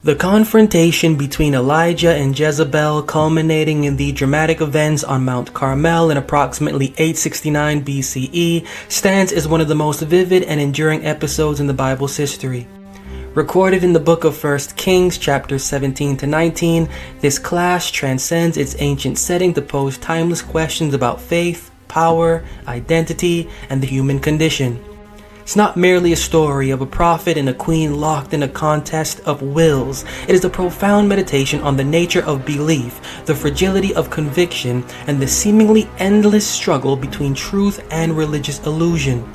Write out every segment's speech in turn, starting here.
The confrontation between Elijah and Jezebel, culminating in the dramatic events on Mount Carmel in approximately 869 BCE, stands as one of the most vivid and enduring episodes in the Bible's history. Recorded in the book of 1 Kings chapters 17 to 19, this clash transcends its ancient setting to pose timeless questions about faith, power, identity, and the human condition. It's not merely a story of a prophet and a queen locked in a contest of wills. It is a profound meditation on the nature of belief, the fragility of conviction, and the seemingly endless struggle between truth and religious illusion.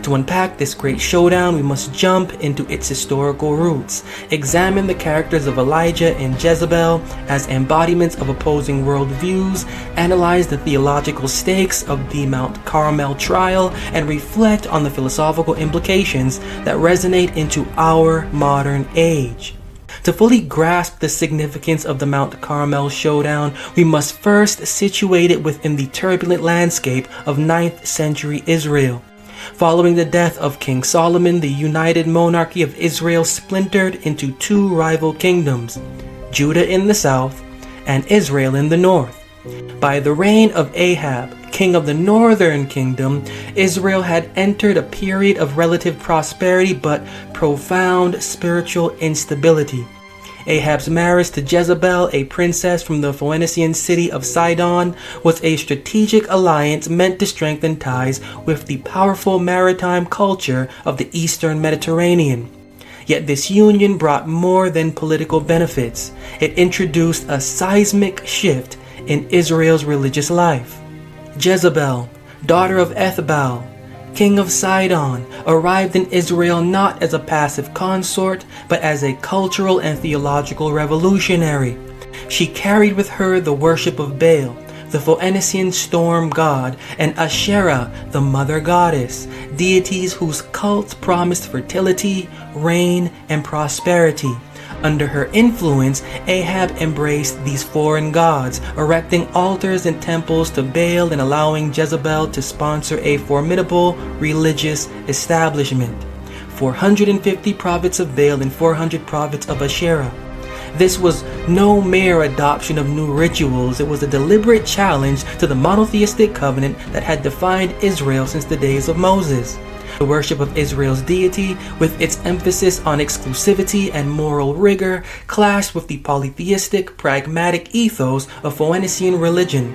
To unpack this great showdown, we must jump into its historical roots, examine the characters of Elijah and Jezebel as embodiments of opposing worldviews, analyze the theological stakes of the Mount Carmel trial, and reflect on the philosophical implications that resonate into our modern age. To fully grasp the significance of the Mount Carmel showdown, we must first situate it within the turbulent landscape of 9th century Israel. Following the death of King Solomon, the united monarchy of Israel splintered into two rival kingdoms, Judah in the south and Israel in the north. By the reign of Ahab, king of the northern kingdom, Israel had entered a period of relative prosperity but profound spiritual instability. Ahab's marriage to Jezebel, a princess from the Phoenician city of Sidon, was a strategic alliance meant to strengthen ties with the powerful maritime culture of the Eastern Mediterranean. Yet this union brought more than political benefits. It introduced a seismic shift in Israel's religious life. Jezebel, daughter of Ethbaal, king of Sidon, arrived in Israel not as a passive consort, but as a cultural and theological revolutionary. She carried with her the worship of Baal, the Phoenician storm god, and Asherah, the mother goddess, deities whose cults promised fertility, rain, and prosperity. Under her influence, Ahab embraced these foreign gods, erecting altars and temples to Baal and allowing Jezebel to sponsor a formidable religious establishment. 450 prophets of Baal and 400 prophets of Asherah. This was no mere adoption of new rituals. It was a deliberate challenge to the monotheistic covenant that had defined Israel since the days of Moses. The worship of Israel's deity, with its emphasis on exclusivity and moral rigor, clashed with the polytheistic, pragmatic ethos of Phoenician religion.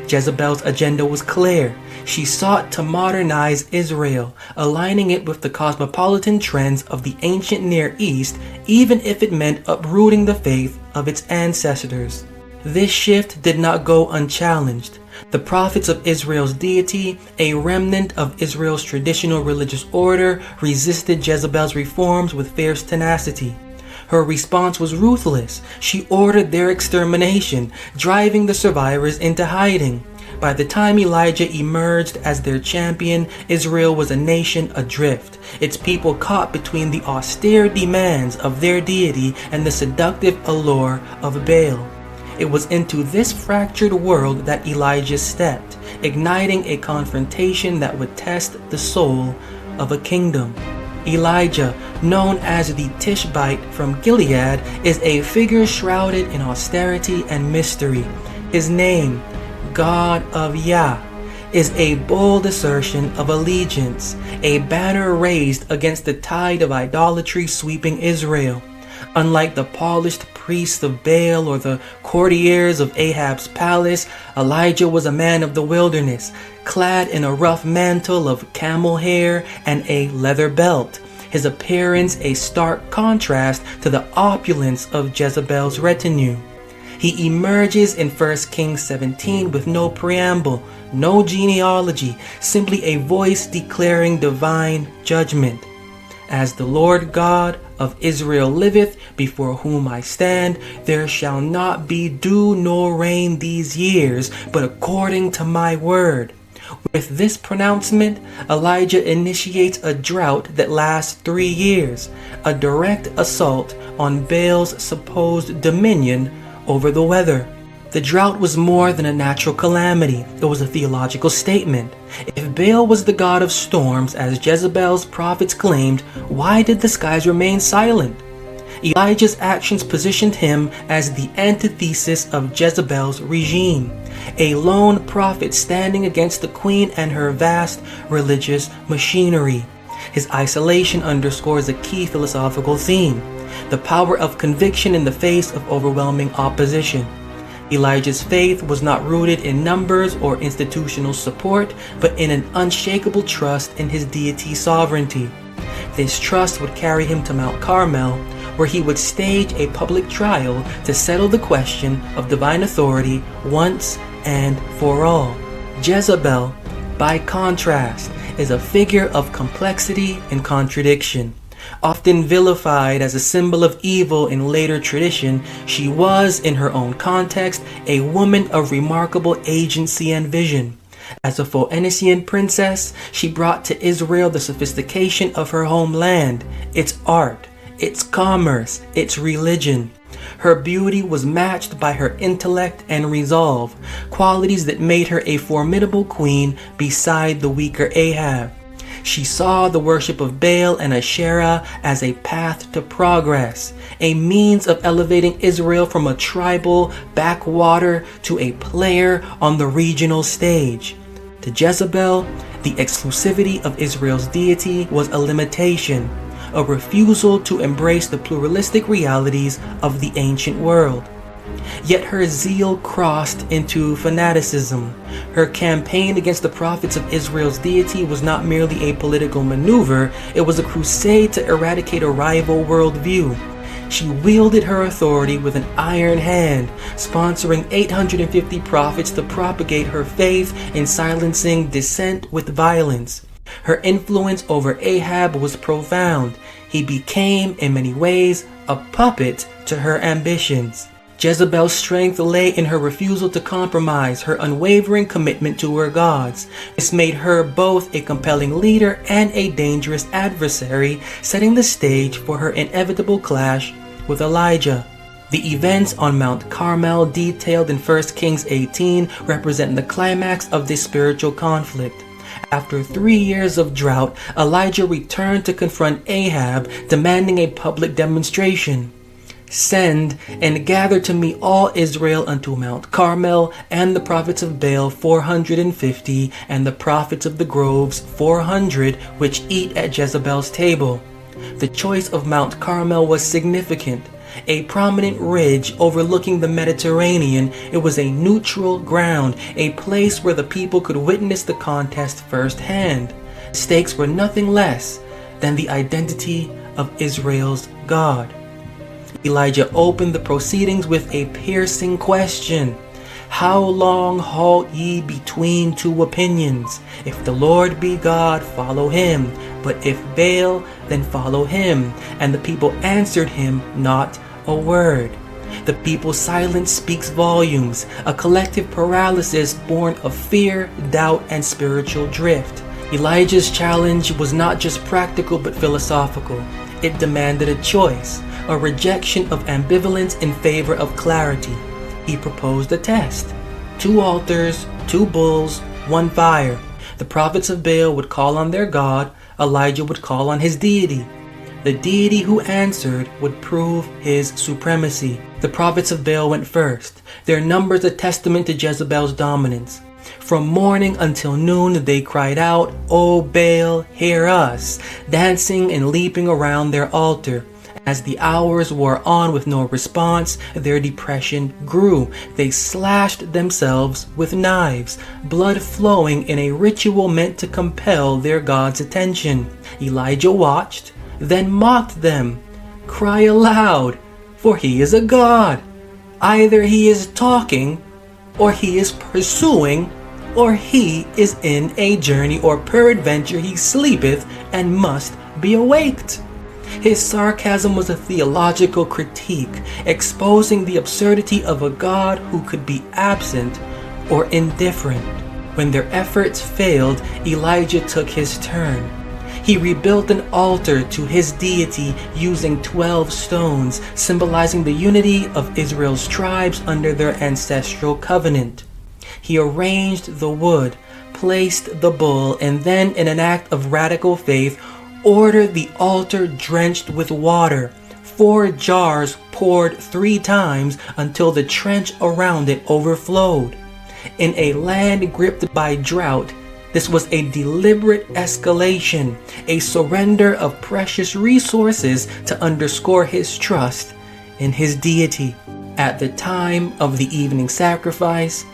Jezebel's agenda was clear. She sought to modernize Israel, aligning it with the cosmopolitan trends of the ancient Near East, even if it meant uprooting the faith of its ancestors. This shift did not go unchallenged. The prophets of Israel's deity, a remnant of Israel's traditional religious order, resisted Jezebel's reforms with fierce tenacity. Her response was ruthless. She ordered their extermination, driving the survivors into hiding. By the time Elijah emerged as their champion, Israel was a nation adrift, its people caught between the austere demands of their deity and the seductive allure of Baal. It was into this fractured world that Elijah stepped, igniting a confrontation that would test the soul of a kingdom. Elijah, known as the Tishbite from Gilead, is a figure shrouded in austerity and mystery. His name, God of Yah, is a bold assertion of allegiance, a banner raised against the tide of idolatry sweeping Israel. Unlike the polished priests of Baal or the courtiers of Ahab's palace, Elijah was a man of the wilderness, clad in a rough mantle of camel hair and a leather belt, his appearance a stark contrast to the opulence of Jezebel's retinue. He emerges in 1 Kings 17 with no preamble, no genealogy, simply a voice declaring divine judgment. As the Lord God of Israel liveth, before whom I stand, there shall not be dew nor rain these years, but according to my word. With this pronouncement, Elijah initiates a drought that lasts 3 years, a direct assault on Baal's supposed dominion over the weather. The drought was more than a natural calamity. It was a theological statement. If Baal was the god of storms, as Jezebel's prophets claimed, why did the skies remain silent? Elijah's actions positioned him as the antithesis of Jezebel's regime, a lone prophet standing against the queen and her vast religious machinery. His isolation underscores a key philosophical theme: the power of conviction in the face of overwhelming opposition. Elijah's faith was not rooted in numbers or institutional support, but in an unshakable trust in his deity's sovereignty. This trust would carry him to Mount Carmel, where he would stage a public trial to settle the question of divine authority once and for all. Jezebel, by contrast, is a figure of complexity and contradiction. Often vilified as a symbol of evil in later tradition, she was, in her own context, a woman of remarkable agency and vision. As a Phoenician princess, she brought to Israel the sophistication of her homeland, its art, its commerce, its religion. Her beauty was matched by her intellect and resolve, qualities that made her a formidable queen beside the weaker Ahab. She saw the worship of Baal and Asherah as a path to progress, a means of elevating Israel from a tribal backwater to a player on the regional stage. To Jezebel, the exclusivity of Israel's deity was a limitation, a refusal to embrace the pluralistic realities of the ancient world. Yet her zeal crossed into fanaticism. Her campaign against the prophets of Israel's deity was not merely a political maneuver, it was a crusade to eradicate a rival worldview. She wielded her authority with an iron hand, sponsoring 850 prophets to propagate her faith and silencing dissent with violence. Her influence over Ahab was profound. He became, in many ways, a puppet to her ambitions. Jezebel's strength lay in her refusal to compromise, her unwavering commitment to her gods. This made her both a compelling leader and a dangerous adversary, setting the stage for her inevitable clash with Elijah. The events on Mount Carmel detailed in 1 Kings 18 represent the climax of this spiritual conflict. After 3 years of drought, Elijah returned to confront Ahab, demanding a public demonstration. "Send and gather to me all Israel unto Mount Carmel, and the prophets of Baal 450, and the prophets of the groves 400, which eat at Jezebel's table." The choice of Mount Carmel was significant. A prominent ridge overlooking the Mediterranean, it was a neutral ground, a place where the people could witness the contest firsthand. The stakes were nothing less than the identity of Israel's God. Elijah opened the proceedings with a piercing question. "How long halt ye between two opinions? If the Lord be God, follow him. But if Baal, then follow him." And the people answered him not a word. The people's silence speaks volumes, a collective paralysis born of fear, doubt, and spiritual drift. Elijah's challenge was not just practical but philosophical. It demanded a choice, a rejection of ambivalence in favor of clarity. He proposed a test: 2 altars, 2 bulls, 1 fire. The prophets of Baal would call on their god, Elijah would call on his deity. The deity who answered would prove his supremacy. The prophets of Baal went first, their numbers a testament to Jezebel's dominance. From morning until noon they cried out, "O Baal, hear us," dancing and leaping around their altar. As the hours wore on with no response, their depression grew. They slashed themselves with knives, blood flowing in a ritual meant to compel their god's attention. Elijah watched, then mocked them. "Cry aloud, for he is a god. Either he is talking, or he is pursuing, or he is in a journey, or peradventure he sleepeth and must be awaked." His sarcasm was a theological critique, exposing the absurdity of a God who could be absent or indifferent. When their efforts failed, Elijah took his turn. He rebuilt an altar to his deity using 12 stones, symbolizing the unity of Israel's tribes under their ancestral covenant. He arranged the wood, placed the bull, and then, in an act of radical faith, ordered the altar drenched with water. 4 jars poured 3 times until the trench around it overflowed. In a land gripped by drought, this was a deliberate escalation, a surrender of precious resources to underscore his trust in his deity. At the time of the evening sacrifice,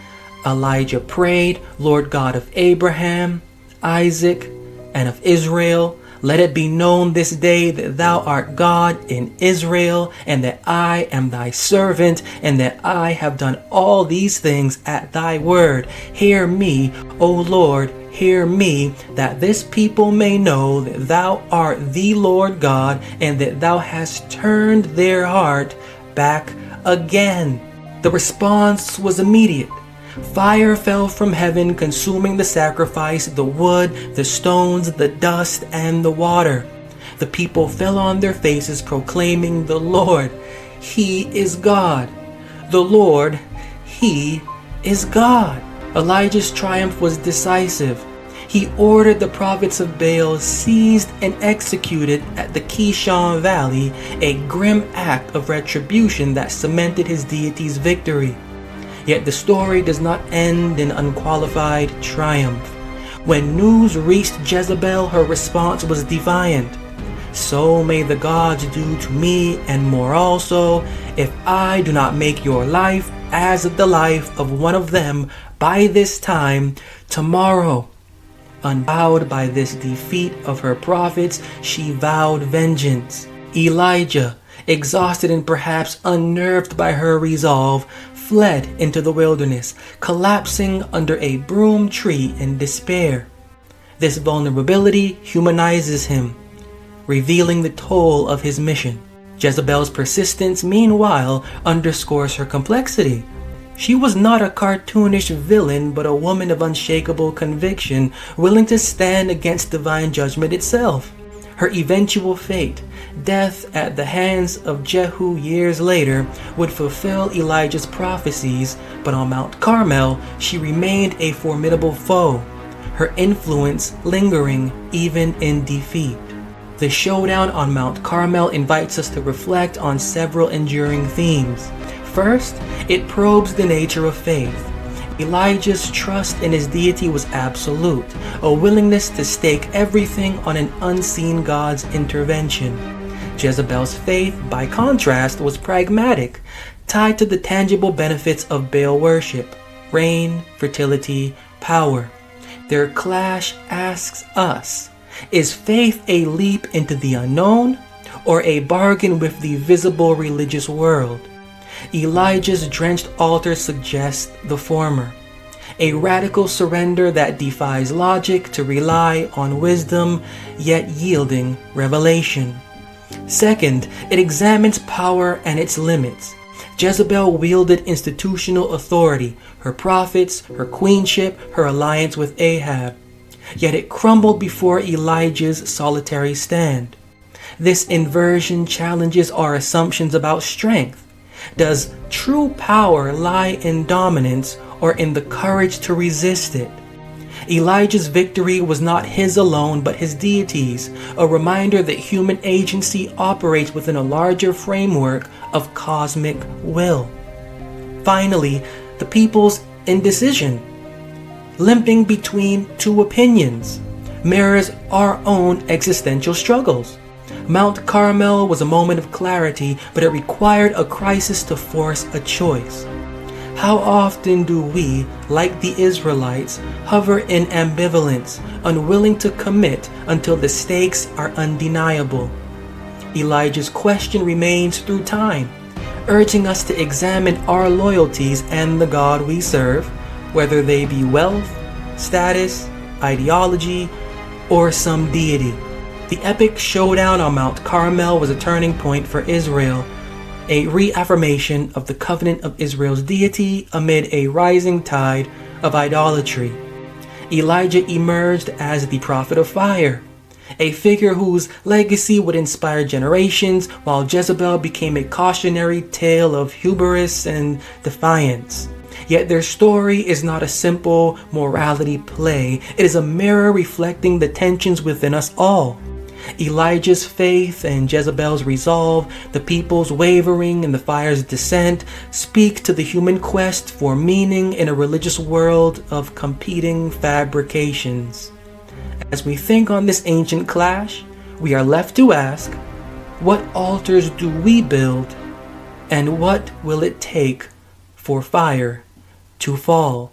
Elijah prayed, "Lord God of Abraham, Isaac, and of Israel, let it be known this day that thou art God in Israel, and that I am thy servant, and that I have done all these things at thy word. Hear me, O Lord, hear me, that this people may know that thou art the Lord God, and that thou hast turned their heart back again." The response was immediate. Fire fell from heaven, consuming the sacrifice, the wood, the stones, the dust, and the water. The people fell on their faces, proclaiming, "The Lord, He is God. The Lord, He is God." Elijah's triumph was decisive. He ordered the prophets of Baal seized and executed at the Kishon Valley, a grim act of retribution that cemented his deity's victory. Yet the story does not end in unqualified triumph. When news reached Jezebel, her response was defiant. "So may the gods do to me and more also, if I do not make your life as the life of one of them by this time tomorrow." Unbowed by this defeat of her prophets, she vowed vengeance. Elijah, exhausted and perhaps unnerved by her resolve, fled into the wilderness, collapsing under a broom tree in despair. This vulnerability humanizes him, revealing the toll of his mission. Jezebel's persistence, meanwhile, underscores her complexity. She was not a cartoonish villain, but a woman of unshakable conviction, willing to stand against divine judgment itself. Her eventual fate, death at the hands of Jehu years later, would fulfill Elijah's prophecies, but on Mount Carmel, she remained a formidable foe, her influence lingering even in defeat. The showdown on Mount Carmel invites us to reflect on several enduring themes. First, it probes the nature of faith. Elijah's trust in his deity was absolute, a willingness to stake everything on an unseen God's intervention. Jezebel's faith, by contrast, was pragmatic, tied to the tangible benefits of Baal worship, rain, fertility, power. Their clash asks us, is faith a leap into the unknown, or a bargain with the visible religious world? Elijah's drenched altar suggests the former, a radical surrender that defies logic to rely on wisdom, yet yielding revelation. Second, it examines power and its limits. Jezebel wielded institutional authority, her prophets, her queenship, her alliance with Ahab. Yet it crumbled before Elijah's solitary stand. This inversion challenges our assumptions about strength. Does true power lie in dominance or in the courage to resist it? Elijah's victory was not his alone, but his deity's, a reminder that human agency operates within a larger framework of cosmic will. Finally, the people's indecision, limping between two opinions, mirrors our own existential struggles. Mount Carmel was a moment of clarity, but it required a crisis to force a choice. How often do we, like the Israelites, hover in ambivalence, unwilling to commit until the stakes are undeniable? Elijah's question remains through time, urging us to examine our loyalties and the God we serve, whether they be wealth, status, ideology, or some deity. The epic showdown on Mount Carmel was a turning point for Israel, a reaffirmation of the covenant of Israel's deity amid a rising tide of idolatry. Elijah emerged as the prophet of fire, a figure whose legacy would inspire generations, while Jezebel became a cautionary tale of hubris and defiance. Yet their story is not a simple morality play. It is a mirror reflecting the tensions within us all. Elijah's faith and Jezebel's resolve, the people's wavering and the fire's descent, speak to the human quest for meaning in a religious world of competing fabrications. As we think on this ancient clash, we are left to ask, what altars do we build, and what will it take for fire to fall?